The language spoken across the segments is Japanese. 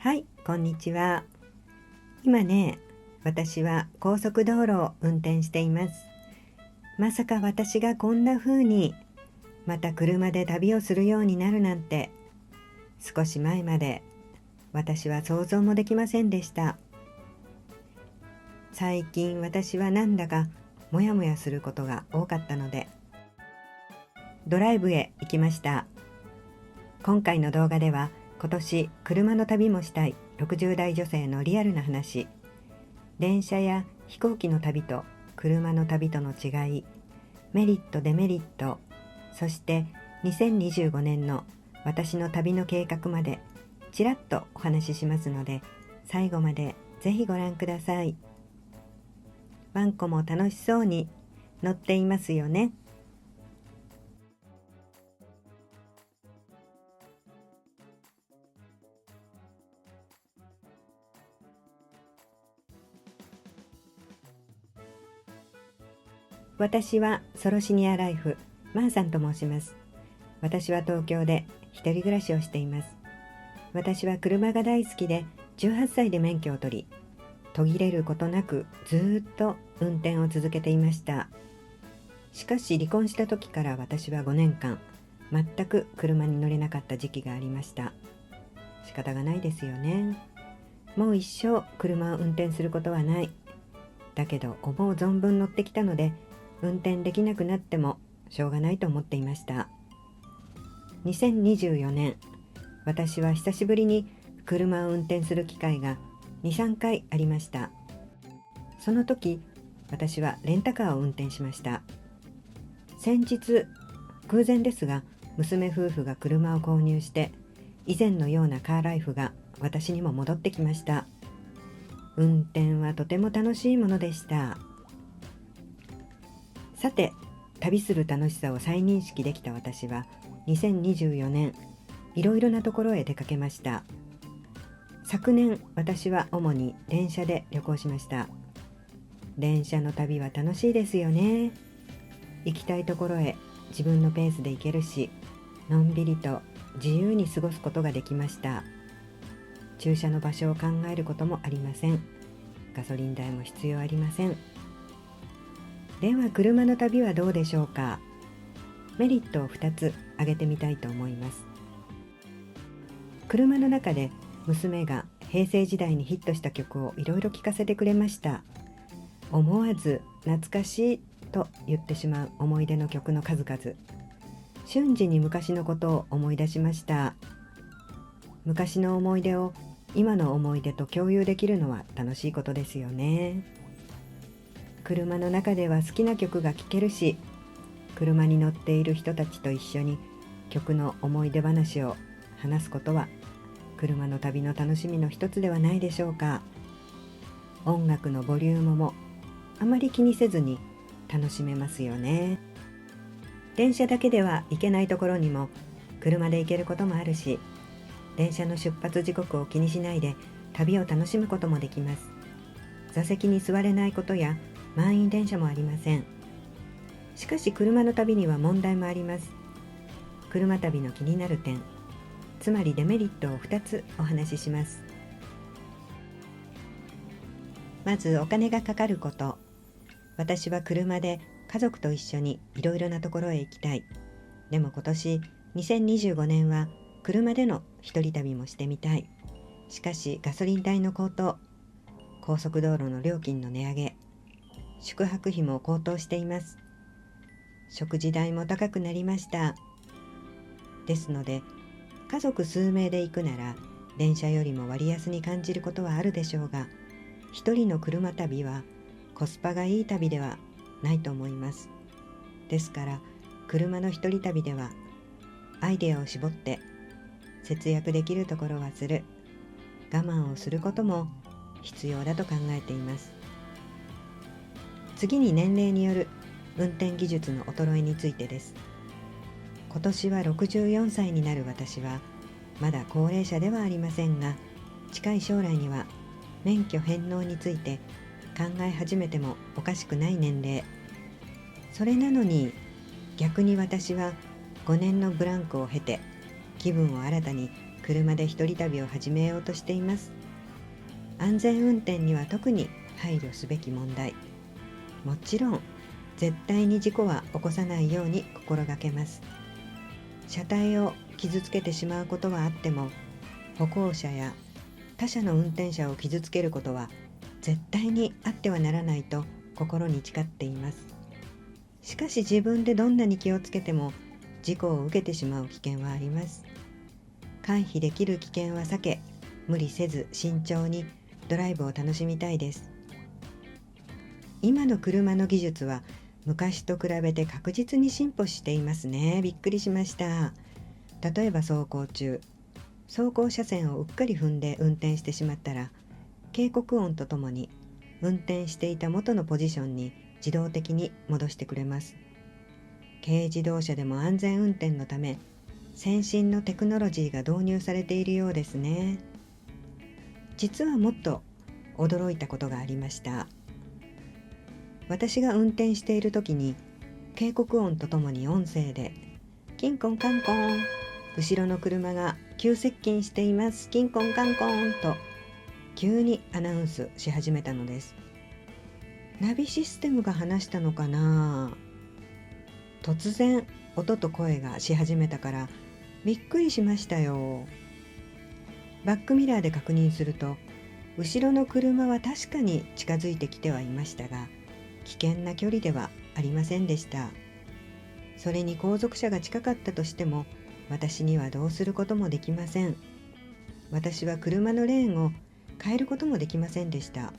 はい、こんにちは。今ね、私は高速道路を運転しています。まさか私がこんな風にまた車で旅をするようになるなんて、少し前まで私は想像もできませんでした。最近私はなんだかモヤモヤすることが多かったので、ドライブへ行きました。今回の動画では、今年車の旅もしたい60代女性のリアルな話、電車や飛行機の旅と車の旅との違い、メリットデメリット、そして2025年の私の旅の計画までちらっとお話ししますので、最後までぜひご覧ください。ワンコも楽しそうに乗っていますよね。私はソロシニアライフマーさんと申します。私は東京で一人暮らしをしています。私は車が大好きで18歳で免許を取り、途切れることなくずっと運転を続けていました。しかし離婚した時から私は5年間全く車に乗れなかった時期がありました。仕方がないですよね。もう一生車を運転することはない。だけど思う存分乗ってきたので、運転できなくなってもしょうがないと思っていました。2024年、私は久しぶりに車を運転する機会が2、3回ありました。その時、私はレンタカーを運転しました。先日、偶然ですが、娘夫婦が車を購入して、以前のようなカーライフが私にも戻ってきました。運転はとても楽しいものでした。さて、旅する楽しさを再認識できた私は、2024年、いろいろなところへ出かけました。昨年、私は主に電車で旅行しました。電車の旅は楽しいですよね。行きたいところへ自分のペースで行けるし、のんびりと自由に過ごすことができました。駐車の場所を考えることもありません。ガソリン代も必要ありません。では車の旅はどうでしょうか。メリットを2つ挙げてみたいと思います。車の中で娘が平成時代にヒットした曲をいろいろ聴かせてくれました。思わず懐かしいと言ってしまう思い出の曲の数々。瞬時に昔のことを思い出しました。昔の思い出を今の思い出と共有できるのは楽しいことですよね。車の中では好きな曲が聴けるし、車に乗っている人たちと一緒に曲の思い出話を話すことは車の旅の楽しみの一つではないでしょうか。音楽のボリュームもあまり気にせずに楽しめますよね。電車だけでは行けないところにも車で行けることもあるし、電車の出発時刻を気にしないで旅を楽しむこともできます。座席に座れないことや満員電車もありません。しかし車の旅には問題もあります。車旅の気になる点、つまりデメリットを2つお話しします。まずお金がかかること。私は車で家族と一緒にいろいろなところへ行きたい。でも今年2025年は車での一人旅もしてみたい。しかしガソリン代の高騰、高速道路の料金の値上げ、宿泊費も高騰しています。食事代も高くなりました。ですので、家族数名で行くなら電車よりも割安に感じることはあるでしょうが、一人の車旅はコスパがいい旅ではないと思います。ですから車の一人旅ではアイデアを絞って節約できるところはする、我慢をすることも必要だと考えています。次に年齢による運転技術の衰えについてです。今年は64歳になる私はまだ高齢者ではありませんが、近い将来には免許返納について考え始めてもおかしくない年齢。それなのに逆に私は5年のブランクを経て気分を新たに車で一人旅を始めようとしています。安全運転には特に配慮すべき問題。もちろん絶対に事故は起こさないように心がけます。車体を傷つけてしまうことはあっても、歩行者や他車の運転者を傷つけることは絶対にあってはならないと心に誓っています。しかし自分でどんなに気をつけても事故を受けてしまう危険はあります。回避できる危険は避け、無理せず慎重にドライブを楽しみたいです。今の車の技術は昔と比べて確実に進歩していますね。びっくりしました。例えば走行中、走行車線をうっかり踏んで運転してしまったら、警告音とともに運転していた元のポジションに自動的に戻してくれます。軽自動車でも安全運転のため、先進のテクノロジーが導入されているようですね。実はもっと驚いたことがありました。私が運転している時に警告音とともに音声でキンコンカンコン、後ろの車が急接近しています、キンコンカンコンと急にアナウンスし始めたのです。ナビシステムが話したのかな。突然音と声がし始めたからびっくりしましたよ。バックミラーで確認すると、後ろの車は確かに近づいてきてはいましたが、危険な距離ではありませんでした。それに後続車が近かったとしても、私にはどうすることもできません。私は車のレーンを変えることもできませんでした。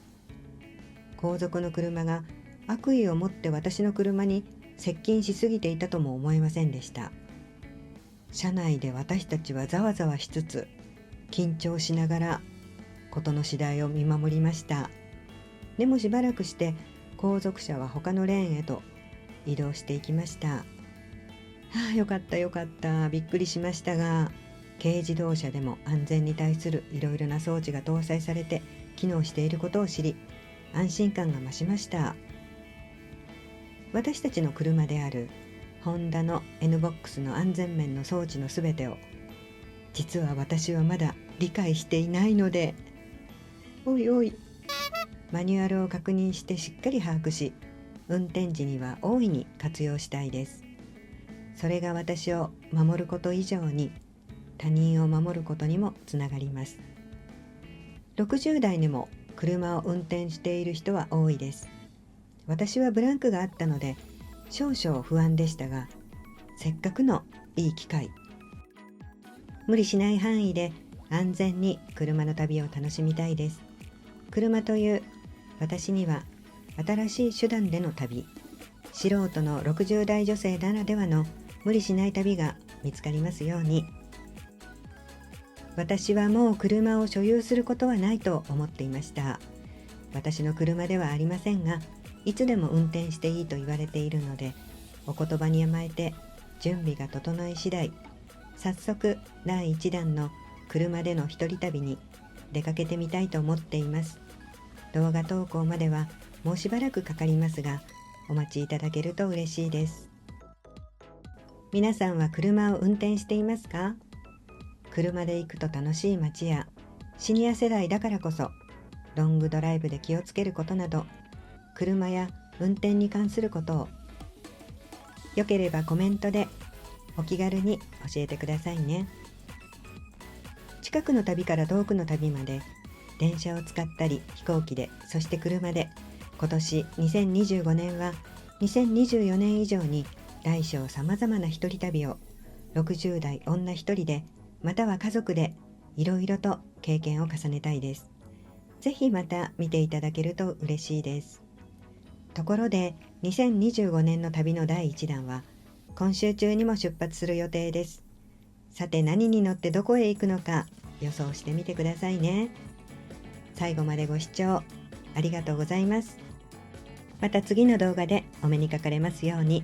後続の車が悪意を持って私の車に接近しすぎていたとも思えませんでした。車内で私たちはざわざわしつつ、緊張しながら事の次第を見守りました。でもしばらくして後続車は他のレーンへと移動していきました。よかったよかった、びっくりしましたが、軽自動車でも安全に対するいろいろな装置が搭載されて機能していることを知り、安心感が増しました。私たちの車であるホンダの N-BOX の安全面の装置のすべてを、実は私はまだ理解していないので、おいおい、マニュアルを確認してしっかり把握し、運転時には大いに活用したいです。それが私を守ること以上に他人を守ることにもつながります。60代でも車を運転している人は多いです。私はブランクがあったので少々不安でしたが、せっかくのいい機会、無理しない範囲で安全に車の旅を楽しみたいです。車という私には新しい手段での旅、素人の60代女性ならではの無理しない旅が見つかりますように。私はもう車を所有することはないと思っていました。私の車ではありませんが、いつでも運転していいと言われているので、お言葉に甘えて準備が整い次第、早速第1弾の車での一人旅に出かけてみたいと思っています。動画投稿まではもうしばらくかかりますが、お待ちいただけると嬉しいです。皆さんは車を運転していますか？車で行くと楽しい街やシニア世代だからこそロングドライブで気をつけることなど、車や運転に関することをよければコメントでお気軽に教えてくださいね。近くの旅から遠くの旅まで、電車を使ったり飛行機で、そして車で、今年2025年は2024年以上に大小さまざまな一人旅を60代女一人で、または家族でいろいろと経験を重ねたいです。ぜひまた見ていただけると嬉しいです。ところで2025年の旅の第1弾は今週中にも出発する予定です。さて何に乗ってどこへ行くのか予想してみてくださいね。最後までご視聴ありがとうございます。また次の動画でお目にかかれますように。